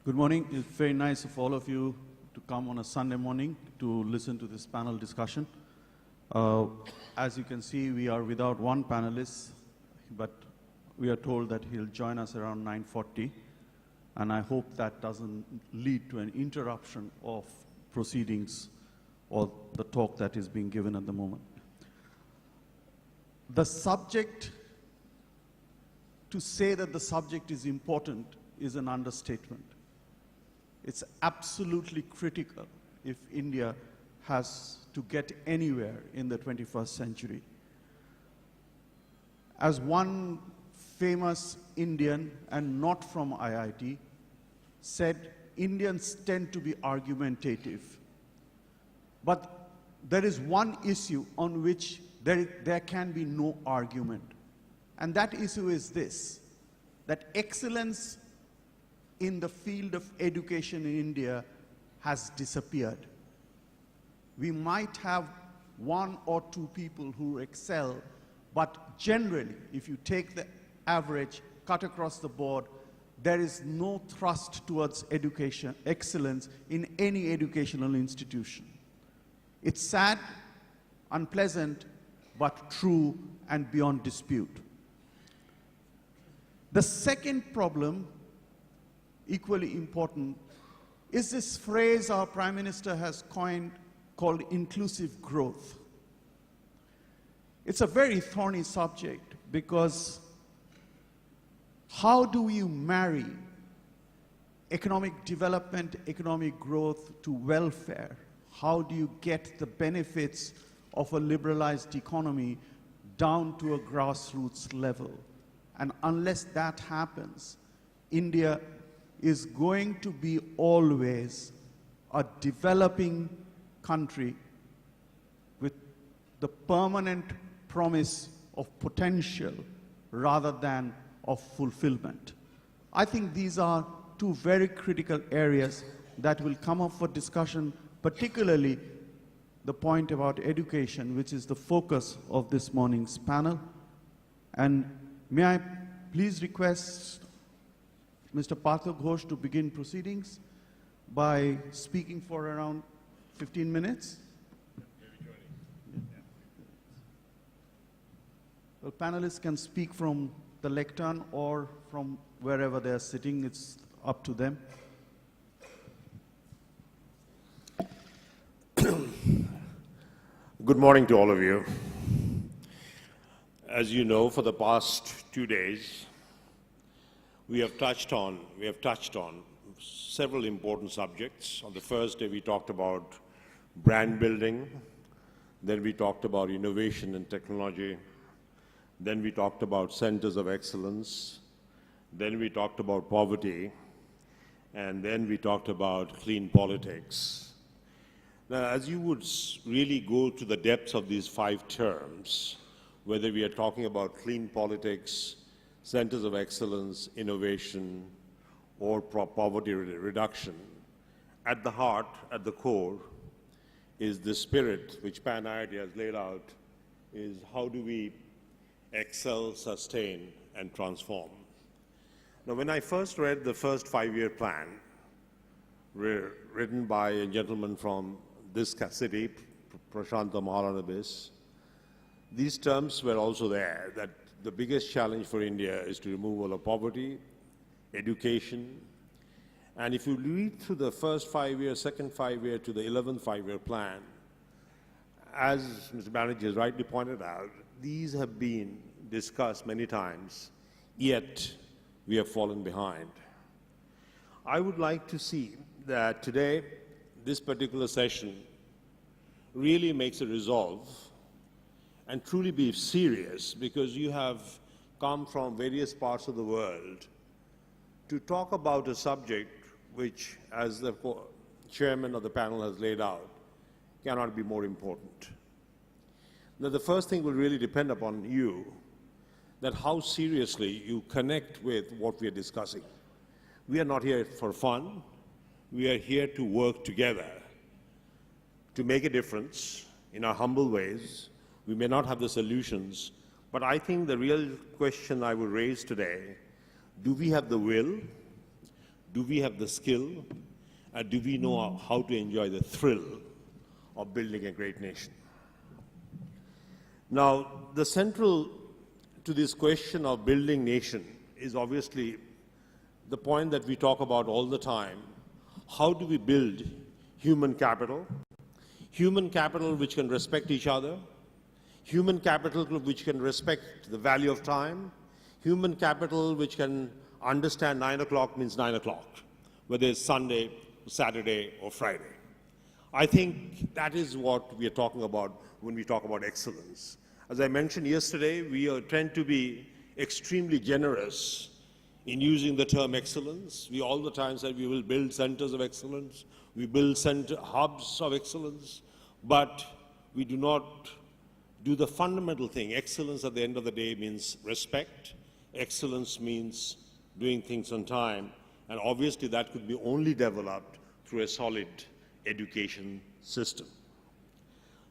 Good morning. It's very nice of all of you to come on a Sunday morning to listen to this panel discussion. As you can see, we are without one panelist, but we are told that he'll join us around 9:40, and I hope that doesn't lead to an interruption of proceedings or the talk that is being given at the moment. The subject, to say that the subject is important is an understatement. It's absolutely critical if India has to get anywhere in the 21st century. As one famous Indian, and not from IIT, said, Indians tend to be argumentative. But there is one issue on which there can be no argument. And that issue is this, that excellence in the field of education in India has disappeared. We might have one or two people who excel, but generally, if you take the average, cut across the board, there is no thrust towards education, excellence in any educational institution. It's sad, unpleasant, but true and beyond dispute. The second problem, equally important, is this phrase our Prime Minister has coined called inclusive growth. It's a very thorny subject because how do you marry economic development, economic growth to welfare? How do you get the benefits of a liberalized economy down to a grassroots level? And unless that happens, India is going to be always a developing country with the permanent promise of potential rather than of fulfillment. I think these are two very critical areas that will come up for discussion, particularly the point about education, which is the focus of this morning's panel. And may I please request Mr. Partha Ghosh to begin proceedings by speaking for around 15 minutes. Well, panelists can speak from the lectern or from wherever they're sitting. It's up to them. Good morning to all of you. As you know, for the past 2 days, we have touched on several important subjects. On the first day, we talked about brand building. Then we talked about innovation and technology. Then we talked about centers of excellence. Then we talked about poverty. And then we talked about clean politics. Now, as you would really go to the depths of these 5 terms, whether we are talking about clean politics, centers of excellence, innovation, or poverty reduction, at the heart, at the core, is the spirit which PANIIT has laid out, is how do we excel, sustain, and transform. Now, when I first read the first 5-year plan, written by a gentleman from this city, Prashanta Mahalanobis, these terms were also there, that the biggest challenge for India is to remove all of poverty, education, and if you read through the first 5-year, second 5-year to the 11th 5-year plan, as Mr. Banerjee has rightly pointed out, these have been discussed many times, yet we have fallen behind. I would like to see that today, this particular session really makes a resolve and truly be serious, because you have come from various parts of the world to talk about a subject which, as the chairman of the panel has laid out, cannot be more important. Now, the first thing will really depend upon you, that how seriously you connect with what we are discussing. We are not here for fun. We are here to work together to make a difference in our humble ways. We may not have the solutions, but I think the real question I will raise today, do we have the will? Do we have the skill? And do we know how to enjoy the thrill of building a great nation? Now, the central to this question of building nation is obviously the point that we talk about all the time. How do we build human capital? Human capital which can respect each other, human capital which can respect the value of time, human capital which can understand 9 o'clock means 9 o'clock, whether it's Sunday, Saturday, or Friday. I think that is what we are talking about when we talk about excellence. As I mentioned yesterday, we tend to be extremely generous in using the term excellence. We all the time say we will build centers of excellence, we build hubs of excellence, but we do not do the fundamental thing. Excellence at the end of the day means respect. Excellence means doing things on time. And obviously that could be only developed through a solid education system.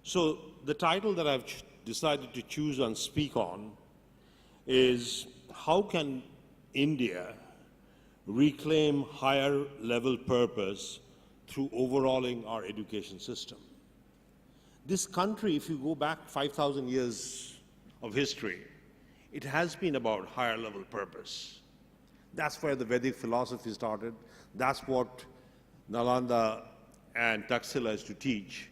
So the title that I've decided to choose and speak on is how can India reclaim higher level purpose through overhauling our education system. This country, if you go back 5,000 years of history, it has been about higher level purpose. That's where the Vedic philosophy started. That's what Nalanda and Taxila is to teach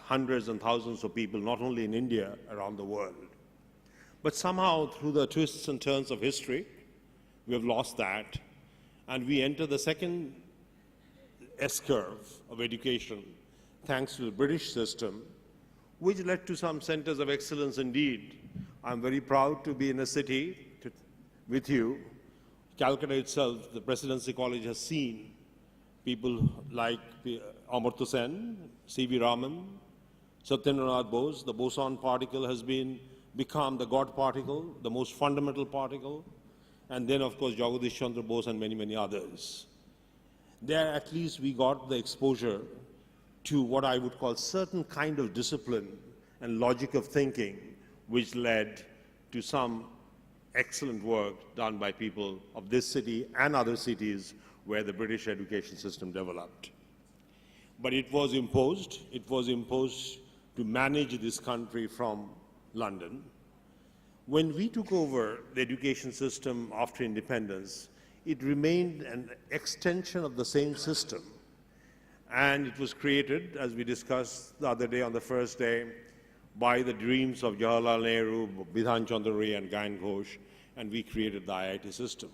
hundreds and thousands of people, not only in India, around the world. But somehow, through the twists and turns of history, we have lost that, and we enter the second S-curve of education, thanks to the British system, which led to some centers of excellence indeed. I'm very proud to be in a city with you. Calcutta itself, the Presidency College has seen people like Amartya Sen, C.V. Raman, Satyendranath Bose. The boson particle has become the God particle, the most fundamental particle, and then of course Jagadish Chandra Bose and many, many others. There at least we got the exposure to what I would call certain kind of discipline and logic of thinking, which led to some excellent work done by people of this city and other cities where the British education system developed. But it was imposed to manage this country from London. When we took over the education system after independence, it remained an extension of the same system. And it was created, as we discussed the other day on the first day, by the dreams of Jawaharlal Nehru, Bidhan Chandra Ray, and Gyan Ghosh, and we created the IIT system.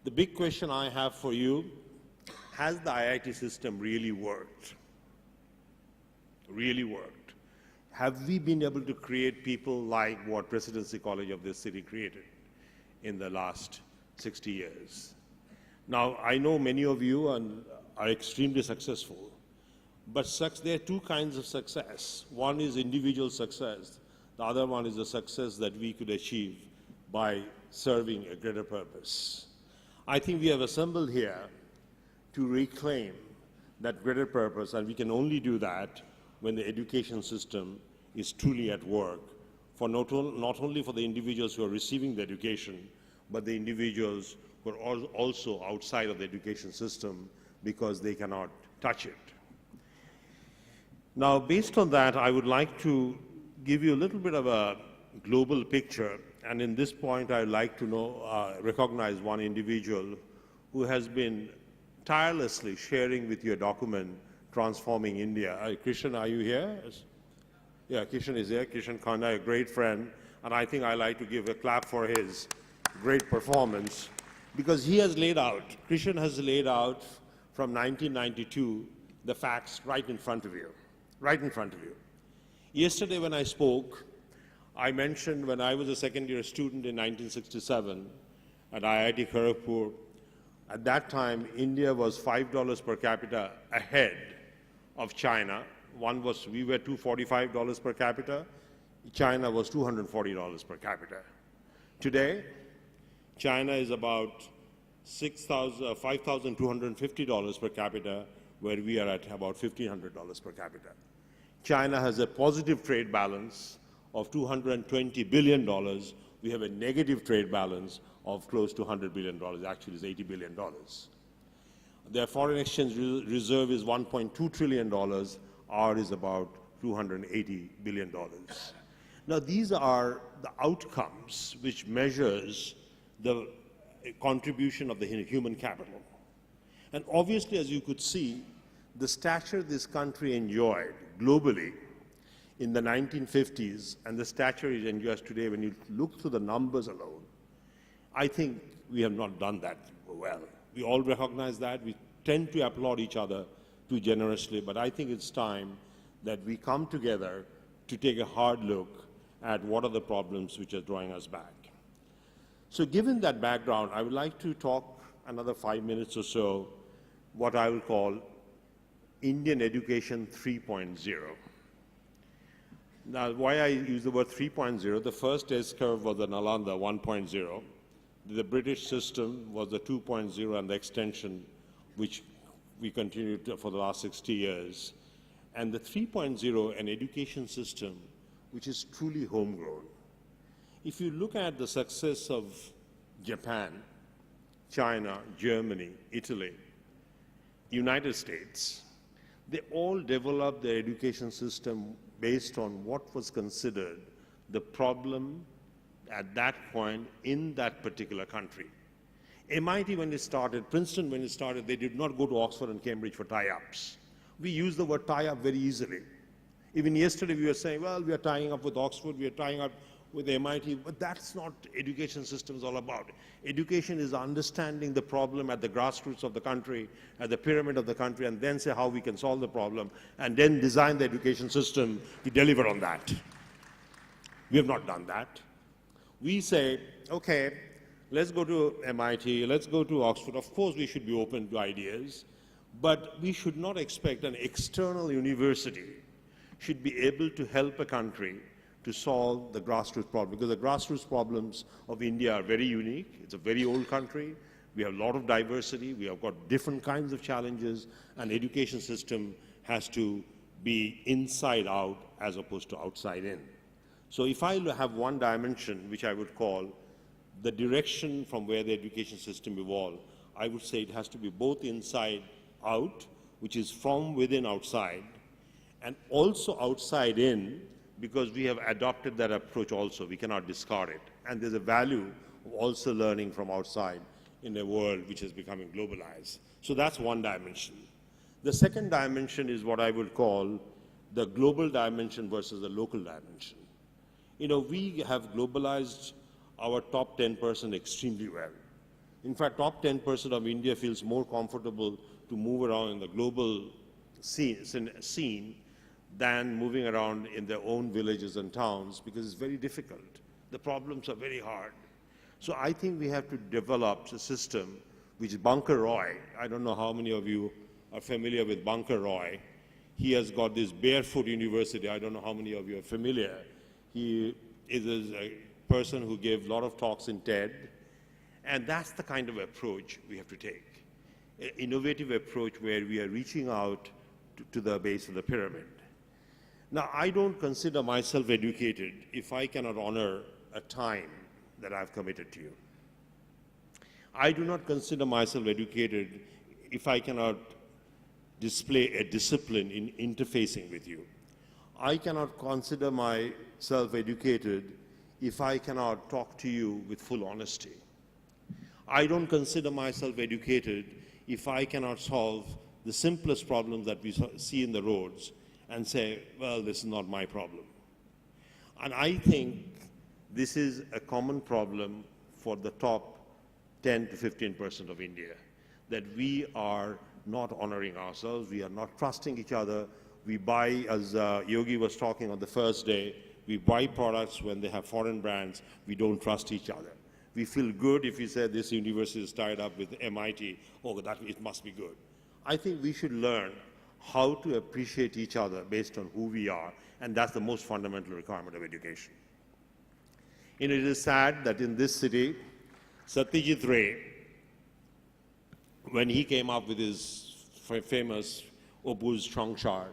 The big question I have for you, has the IIT system really worked? Really worked? Have we been able to create people like what Presidency College of this city created in the last 60 years? Now, I know many of you are extremely successful, but there are two kinds of success. One is individual success. The other one is the success that we could achieve by serving a greater purpose. I think we have assembled here to reclaim that greater purpose, and we can only do that when the education system is truly at work, for not only for the individuals who are receiving the education, but the individuals who are also outside of the education system because they cannot touch it. Now, based on that, I would like to give you a little bit of a global picture, and in this point, I'd like to recognize one individual who has been tirelessly sharing with you a document, Transforming India. Kishan, are you here? Yeah, Kishan is here. Kishan Khanda, a great friend, and I think I'd like to give a clap for his great performance, because he has laid out, Kishan has laid out from 1992 the facts right in front of you, right in front of you. Yesterday when I spoke, I mentioned when I was a second-year student in 1967 at IIT Kharagpur. At that time, India was $5 per capita ahead of China. We were $245 per capita. China was $240 per capita. Today, China is about $5,250 per capita, where we are at about $1,500 per capita. China has a positive trade balance of $220 billion. We have a negative trade balance of close to $100 billion. Actually, it's $80 billion. Their foreign exchange reserve is $1.2 trillion. Ours is about $280 billion. Now, these are the outcomes which measures the contribution of the human capital. And obviously, as you could see, the stature this country enjoyed globally in the 1950s and the stature it enjoys today, when you look through the numbers alone, I think we have not done that well. We all recognize that. We tend to applaud each other too generously, but I think it's time that we come together to take a hard look at what are the problems which are drawing us back. So given that background, I would like to talk another 5 minutes or so what I will call Indian Education 3.0. Now, why I use the word 3.0, the first S-curve was the Nalanda 1.0. The British system was the 2.0 and the extension, which we continued for the last 60 years. And the 3.0, an education system which is truly homegrown. If you look at the success of Japan, China, Germany, Italy, United States, they all developed their education system based on what was considered the problem at that point in that particular country. MIT, when it started, Princeton, when it started, they did not go to Oxford and Cambridge for tie-ups. We use the word tie-up very easily. Even yesterday we were saying, well, we are tying up with Oxford, we are tying up with MIT, but that's not education systems all about. Education is understanding the problem at the grassroots of the country, at the pyramid of the country, and then say how we can solve the problem, and then design the education system to deliver on that. We have not done that. We say, okay, let's go to MIT, let's go to Oxford. Of course, we should be open to ideas, but we should not expect an external university should be able to help a country to solve the grassroots problem, because the grassroots problems of India are very unique. It's a very old country. We have a lot of diversity. We have got different kinds of challenges, and the education system has to be inside out as opposed to outside in. So if I have one dimension, which I would call the direction from where the education system evolved, I would say it has to be both inside out, which is from within outside, and also outside in, because we have adopted that approach also. We cannot discard it. And there's a value of also learning from outside in a world which is becoming globalized. So that's one dimension. The second dimension is what I would call the global dimension versus the local dimension. You know, we have globalized our top 10% extremely well. In fact, top 10% of India feels more comfortable to move around in the global scene than moving around in their own villages and towns, because it's very difficult. The problems are very hard. So I think we have to develop a system which Bunker Roy, I don't know how many of you are familiar with Bunker Roy. He has got this barefoot university. I don't know how many of you are familiar. He is a person who gave a lot of talks in TED, and that's the kind of approach we have to take. An innovative approach where we are reaching out to the base of the pyramid. Now, I don't consider myself educated if I cannot honor a time that I've committed to you. I do not consider myself educated if I cannot display a discipline in interfacing with you. I cannot consider myself educated if I cannot talk to you with full honesty. I don't consider myself educated if I cannot solve the simplest problems that we see in the roads and say, well, this is not my problem. And I think this is a common problem for the top 10 to 15% of India, that we are not honoring ourselves, we are not trusting each other. We buy, as Yogi was talking on the first day, we buy products when they have foreign brands. We don't trust each other. We feel good if we say this university is tied up with MIT, oh, that it must be good. I think we should learn how to appreciate each other based on who we are, and that's the most fundamental requirement of education. And it is sad that in this city, Satyajit Ray, when he came up with his famous Opus Chongshar,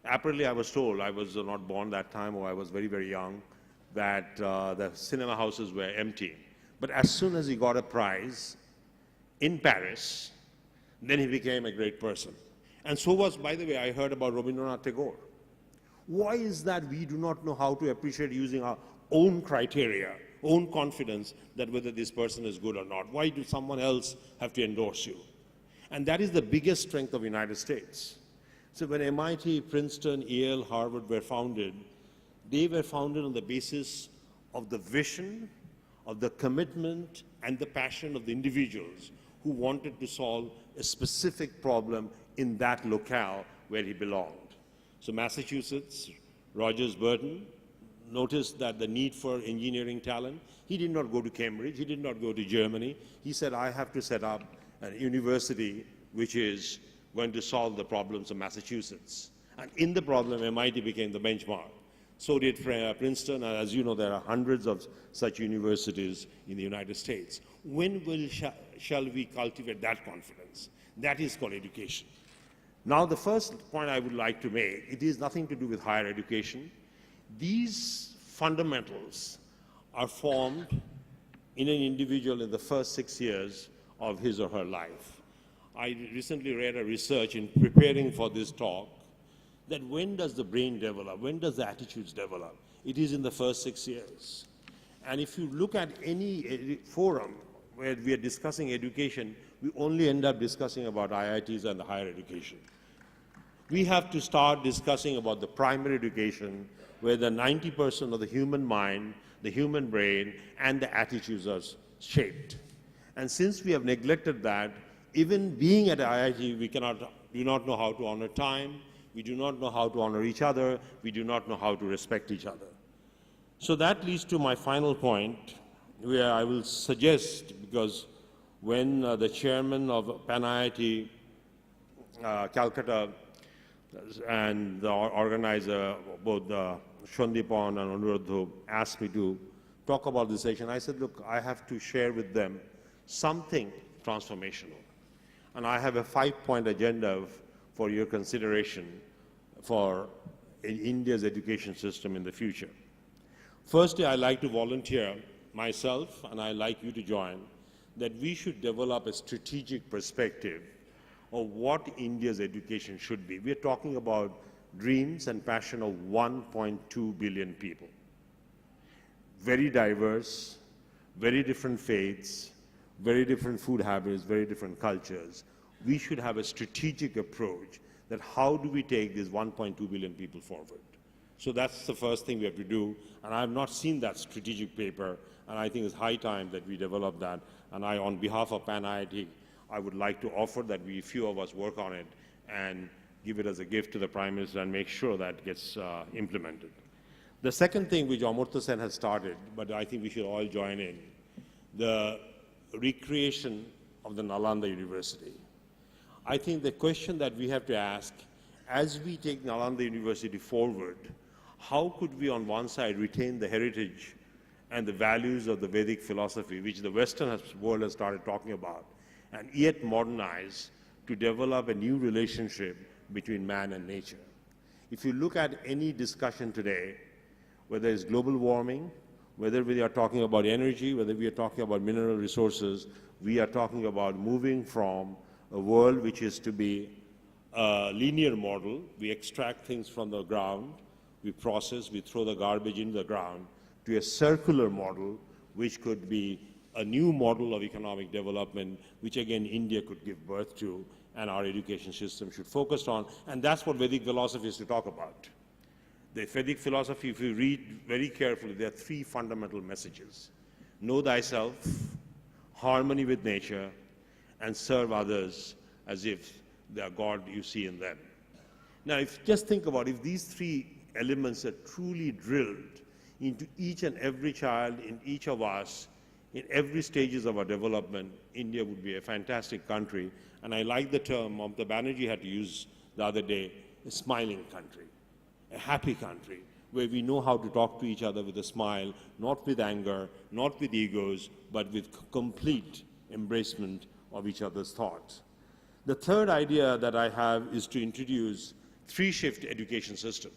apparently I was told, I was not born that time, or I was very, very young, that the cinema houses were empty. But as soon as he got a prize in Paris, Then he became a great person. And so was, by the way, I heard about Rabindranath Tagore. Why is that we do not know how to appreciate using our own criteria, own confidence that whether this person is good or not? Why do someone else have to endorse you? And that is the biggest strength of the United States. So when MIT, Princeton, Yale, Harvard were founded, they were founded on the basis of the vision, of the commitment, and the passion of the individuals who wanted to solve a specific problem in that locale where he belonged. So Massachusetts, Rogers Burton noticed that the need for engineering talent, he did not go to Cambridge, he did not go to Germany. He said, I have to set up a university which is going to solve the problems of Massachusetts. And in the problem, MIT became the benchmark. So did Princeton, and as you know, there are hundreds of such universities in the United States. When shall we cultivate that confidence? That is called education. Now, the first point I would like to make, it is nothing to do with higher education. These fundamentals are formed in an individual in the first 6 years of his or her life. I recently read a research in preparing for this talk that when does the brain develop, when does the attitudes develop? It is in the first 6 years. And if you look at any forum where we are discussing education, we only end up discussing about IITs and the higher education. We have to start discussing about the primary education where the 90% of the human mind, the human brain, and the attitudes are shaped. And since we have neglected that, even being at IIT, we do not know how to honor time, we do not know how to honor each other, we do not know how to respect each other. So that leads to my final point, where I will suggest, because when the chairman of PANIIT Calcutta and the organizer, both Shandipan and Anuruddha, asked me to talk about this session, I said, look, I have to share with them something transformational. And I have a 5-point agenda for your consideration for India's education system in the future. Firstly, I'd like to volunteer myself, and I'd like you to join, that we should develop a strategic perspective of what India's education should be. We're talking about dreams and passion of 1.2 billion people. Very diverse, very different faiths, very different food habits, very different cultures. We should have a strategic approach that how do we take these 1.2 billion people forward. So that's the first thing we have to do, and I have not seen that strategic paper, and I think it's high time that we develop that. And I, on behalf of PANIIT, I would like to offer that we, few of us, work on it and give it as a gift to the Prime Minister and make sure that gets implemented. The second thing which Amartya Sen has started, but I think we should all join in, the recreation of the Nalanda University. I think the question that we have to ask, as we take Nalanda University forward, how could we on one side retain the heritage and the values of the Vedic philosophy, which the Western world has started talking about, and yet modernize to develop a new relationship between man and nature. If you look at any discussion today, whether it's global warming, whether we are talking about energy, whether we are talking about mineral resources, we are talking about moving from a world which is to be a linear model. We extract things from the ground, we process, we throw the garbage into the ground, to a circular model, which could be a new model of economic development, which again India could give birth to, and our education system should focus on. And that's what Vedic philosophy is to talk about. The Vedic philosophy, if you read very carefully, there are 3 fundamental messages. Know thyself, harmony with nature, and serve others as if they are God you see in them. Now, just think about if these 3 elements are truly drilled into each and every child, in each of us, in every stages of our development, India would be a fantastic country. And I like the term Mamata Banerjee had to use the other day, a smiling country, a happy country, where we know how to talk to each other with a smile, not with anger, not with egos, but with complete embracement of each other's thoughts. The third idea that I have is to introduce 3-shift education system.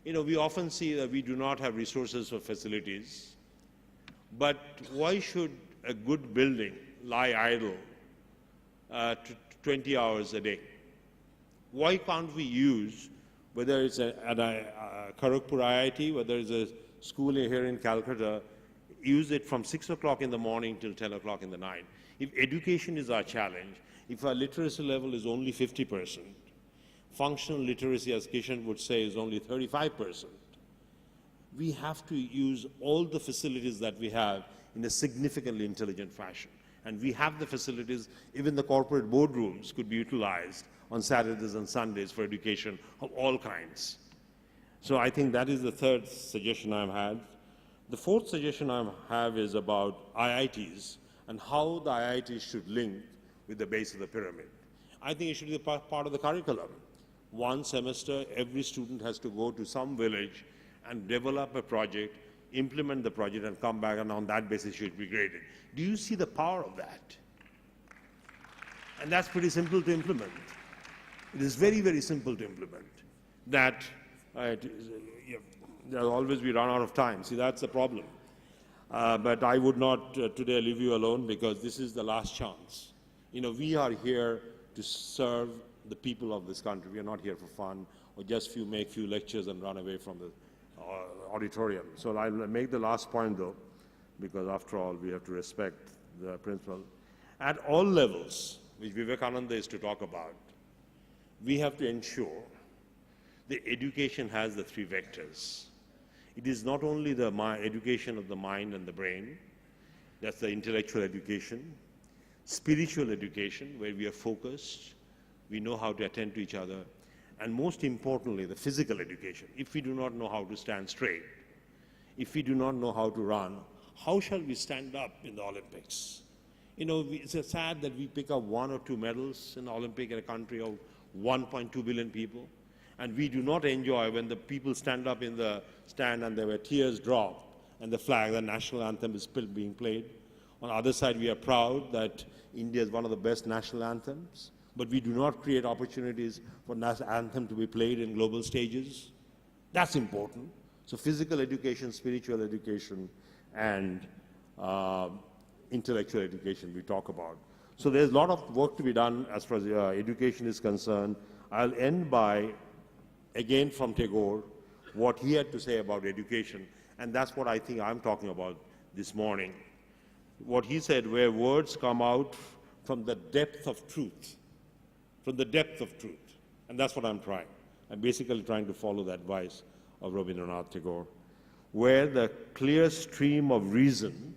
You know, we often see that we do not have resources or facilities, but why should a good building lie idle 20 hours a day. Why can't we use, whether it's at Kharagpur IIT, whether it's a school here in Calcutta, use it from 6 o'clock in the morning till 10 o'clock in the night? If education is our challenge, if our literacy level is only 50%, functional literacy, as Kishan would say, is only 35%, we have to use all the facilities that we have in a significantly intelligent fashion. And we have the facilities, even the corporate boardrooms could be utilized on Saturdays and Sundays for education of all kinds. So I think that is the third suggestion I've had. The fourth suggestion I have is about IITs and how the IITs should link with the base of the pyramid. I think it should be part of the curriculum. One semester, every student has to go to some village and develop a project, implement the project, and come back, and on that basis should be graded. Do you see the power of that? And that's pretty simple to implement. It is very, very simple to implement. That, there'll always be run out of time. See, that's the problem. But I would not today leave you alone, because this is the last chance. You know, we are here to serve the people of this country. We are not here for fun or just make few lectures and run away from the auditorium. So I'll make the last point, though, because after all, we have to respect the principle. At all levels, which Vivekananda is to talk about, we have to ensure the education has the three vectors. It is not only the education of the mind and the brain, that's the intellectual education, spiritual education, where we are focused, we know how to attend to each other, and most importantly, the physical education. If we do not know how to stand straight, if we do not know how to run, how shall we stand up in the Olympics? You know, it's sad that we pick up 1 or 2 medals in the Olympic in a country of 1.2 billion people, and we do not enjoy when the people stand up in the stand and there were tears drop and the flag, the national anthem is still being played. On the other side, we are proud that India is one of the best national anthems, but we do not create opportunities for national anthem to be played in global stages. That's important. So physical education, spiritual education, and intellectual education we talk about. So there's a lot of work to be done as far as education is concerned. I'll end by, again from Tagore, what he had to say about education, and that's what I think I'm talking about this morning. What he said, where words come out from the depth of truth, from the depth of truth, and that's what I'm trying. I'm basically trying to follow the advice of Rabindranath Tagore, where the clear stream of reason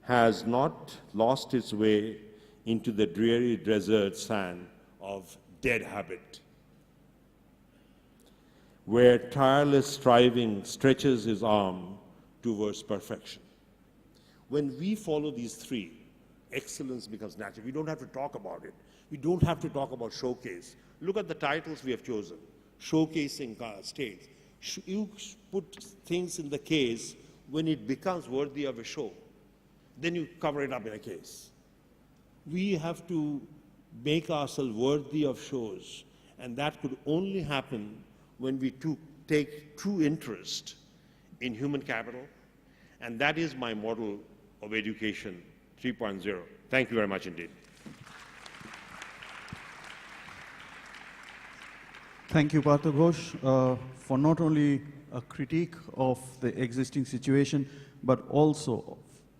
has not lost its way into the dreary desert sand of dead habit, where tireless striving stretches his arm towards perfection. When we follow these three, excellence becomes natural. We don't have to talk about it. We don't have to talk about showcase. Look at the titles we have chosen. Showcasing states. You put things in the case when it becomes worthy of a show. Then you cover it up in a case. We have to make ourselves worthy of shows, and that could only happen when we take true interest in human capital, and that is my model of education 3.0. Thank you very much indeed. Thank you, Partha Ghosh, for not only a critique of the existing situation, but also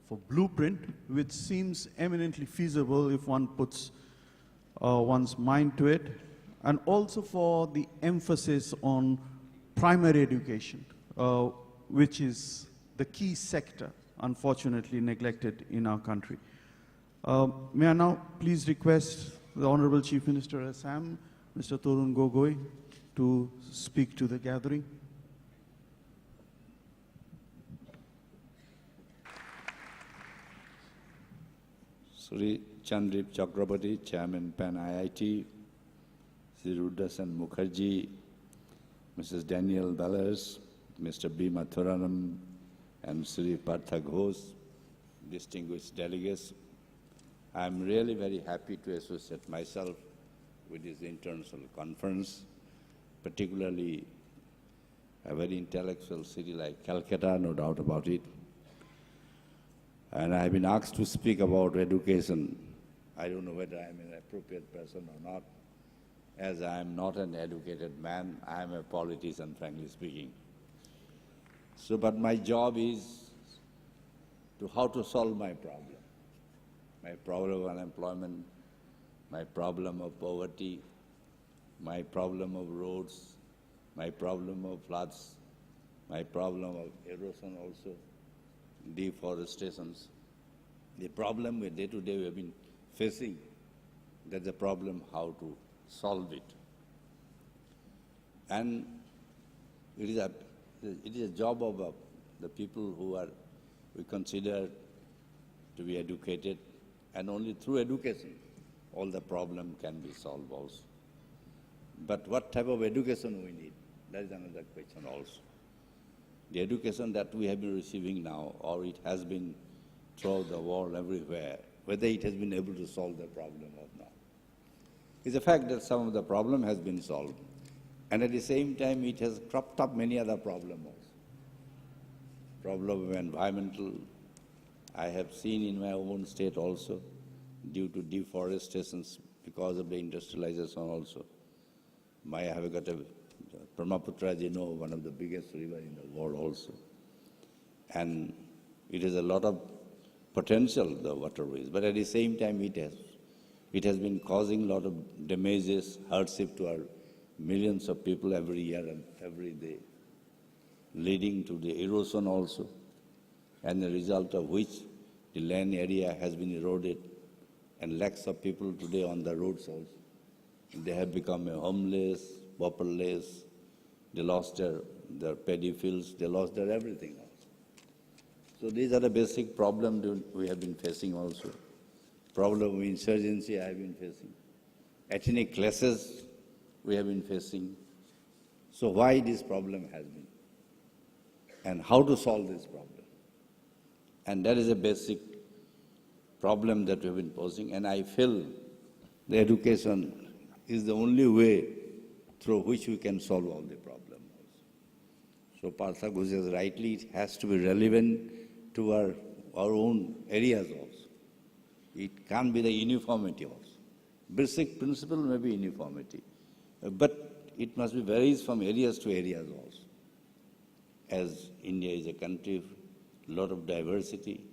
for blueprint, which seems eminently feasible if one puts one's mind to it, and also for the emphasis on primary education, which is the key sector, unfortunately neglected in our country. May I now please request the Honorable Chief Minister of Assam, Mr. Torun Gogoi, to speak to the gathering. Sri Chandrip Chakraborty, Chairman PANIIT, Sri Rudasan Mukherjee, Mrs. Danielle Bellers, Mr. B. Mathuranam, and Sri Partha Ghosh, distinguished delegates. I'm really very happy to associate myself with this international conference, particularly a very intellectual city like Calcutta, no doubt about it. And I've been asked to speak about education. I don't know whether I'm an appropriate person or not, as I am not an educated man, I am a politician, frankly speaking. So, but my job is to how to solve my problem of unemployment, my problem of poverty, my problem of roads, my problem of floods, my problem of erosion also, deforestations. The problem we day to day we have been facing, that's the problem how to solve it. And it is a job of the people who are, we consider to be educated, and only through education all the problem can be solved also. But what type of education we need, that is another question also. The education that we have been receiving now, or it has been throughout the world everywhere, whether it has been able to solve the problem or not. It's a fact that some of the problem has been solved, and at the same time it has cropped up many other problems also. Problem of environmental, I have seen in my own state also, due to deforestations, because of the industrialization also. I have got a Brahmaputra, as you know, one of the biggest rivers in the world also. And it has a lot of potential, the waterways, but at the same time it has been causing a lot of damages, hardship to our millions of people every year and every day, leading to the erosion also, and the result of which the land area has been eroded, and lakhs of people today on the roads also. They have become homeless, pauperless, they lost their paddy fields, they lost their everything also. So these are the basic problems we have been facing also. Problem of insurgency I have been facing. Ethnic clashes we have been facing. So why this problem has been? And how to solve this problem? And that is a basic problem that we have been posing, and I feel the education is the only way through which we can solve all the problems. So Partha Ghose says rightly, it has to be relevant to our own areas also. It can't be the uniformity also. Basic principle may be uniformity, but it must be varies from areas to areas also. As India is a country, a lot of diversity.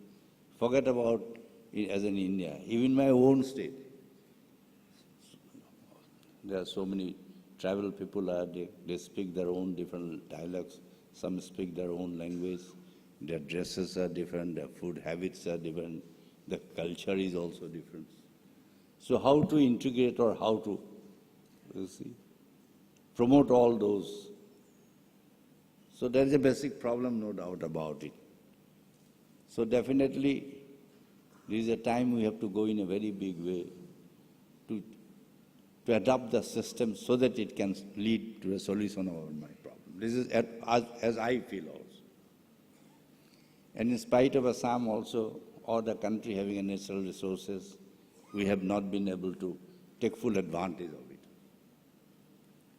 Forget about it as in India, even my own state. There are so many tribal people are there, they speak their own different dialects, some speak their own language, their dresses are different, their food habits are different, the culture is also different. So how to integrate or how to, you see, promote all those? So there is a basic problem, no doubt about it. So definitely, there is a time we have to go in a very big way to adopt the system so that it can lead to a solution of my problem. This is as I feel also. And in spite of Assam also, or the country having a natural resources, we have not been able to take full advantage of it.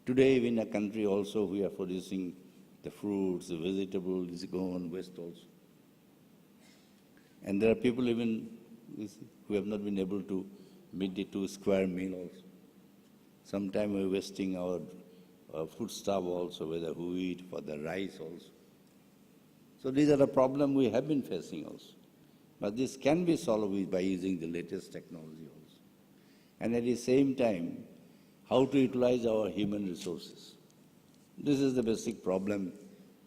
Today, in a country also, we are producing the fruits, the vegetables, go on west also. And there are people even who have not been able to meet the 2 square meal also. Sometimes we're wasting our foodstuff also, whether wheat, for the rice also. So these are the problems we have been facing also. But this can be solved by using the latest technology also. And at the same time, how to utilize our human resources. This is the basic problem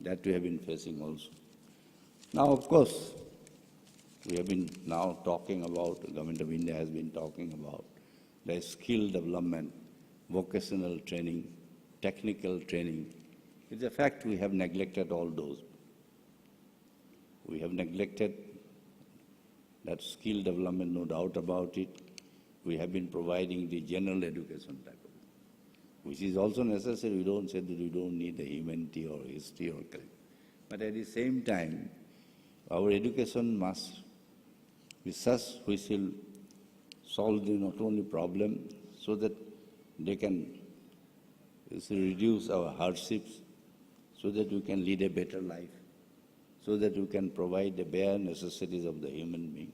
that we have been facing also. Now, of course, we have been now talking about, the Government of India has been talking about the skill development, vocational training, technical training. It's a fact we have neglected all those. We have neglected that skill development, no doubt about it. We have been providing the general education type of it, which is also necessary. We don't say that we don't need the humanity or history or culture. But at the same time, our education must be such which will solve the not only problem, so that they can reduce our hardships, so that we can lead a better life, so that we can provide the bare necessities of the human being.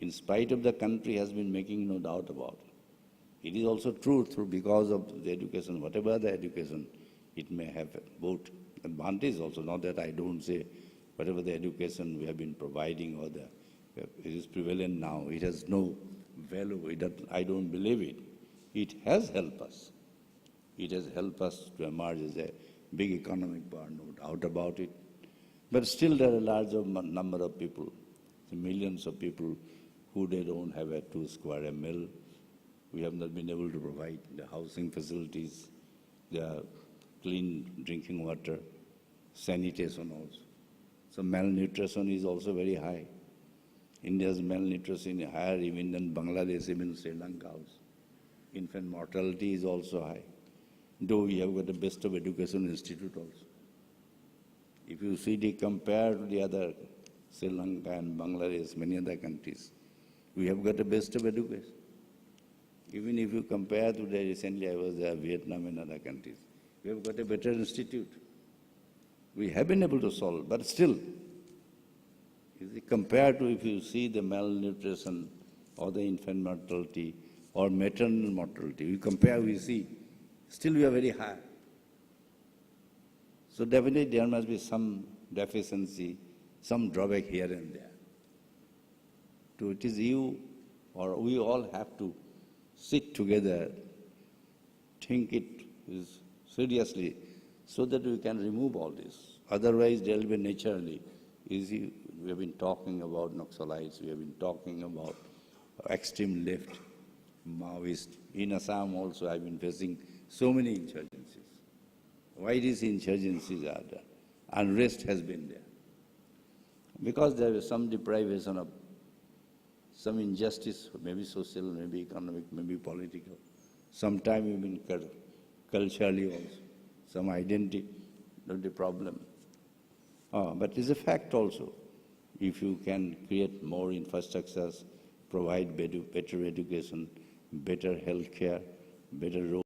in spite of the country has been making no doubt about it. It is also true because of the education, whatever the education, it may have both advantage also, not that I don't say whatever the education we have been providing or it is prevalent now, it has no value, I don't believe it. It has helped us. It has helped us to emerge as a big economic power, no doubt about it. But still there are a large number of people, millions of people who they don't have a 2 square mil. We have not been able to provide the housing facilities, the clean drinking water, sanitation also. So malnutrition is also very high. India's malnutrition is higher even than Bangladesh, even Sri Lanka also. Infant mortality is also high, though we have got the best of education institute also. If you see the compare to the other Sri Lanka and Bangladesh, many other countries, we have got the best of education. Even if you compare to the recently I was there, Vietnam and other countries, we have got a better institute. We have been able to solve, but still, compared to if you see the malnutrition or the infant mortality or maternal mortality, we compare, we see, still we are very high. So definitely there must be some deficiency, some drawback here and there. So it is you or we all have to sit together, think it is seriously, so that we can remove all this. Otherwise, there will be naturally easy. We have been talking about Naxalites, we have been talking about extreme left, Maoist. In Assam also, I have been facing so many insurgencies. Why these insurgencies are there? Unrest has been there. Because there is some deprivation of some injustice, maybe social, maybe economic, maybe political. Sometimes even culturally also. Some identity, not the problem. But it is a fact also. If you can create more infrastructures, provide better education, better health care, better road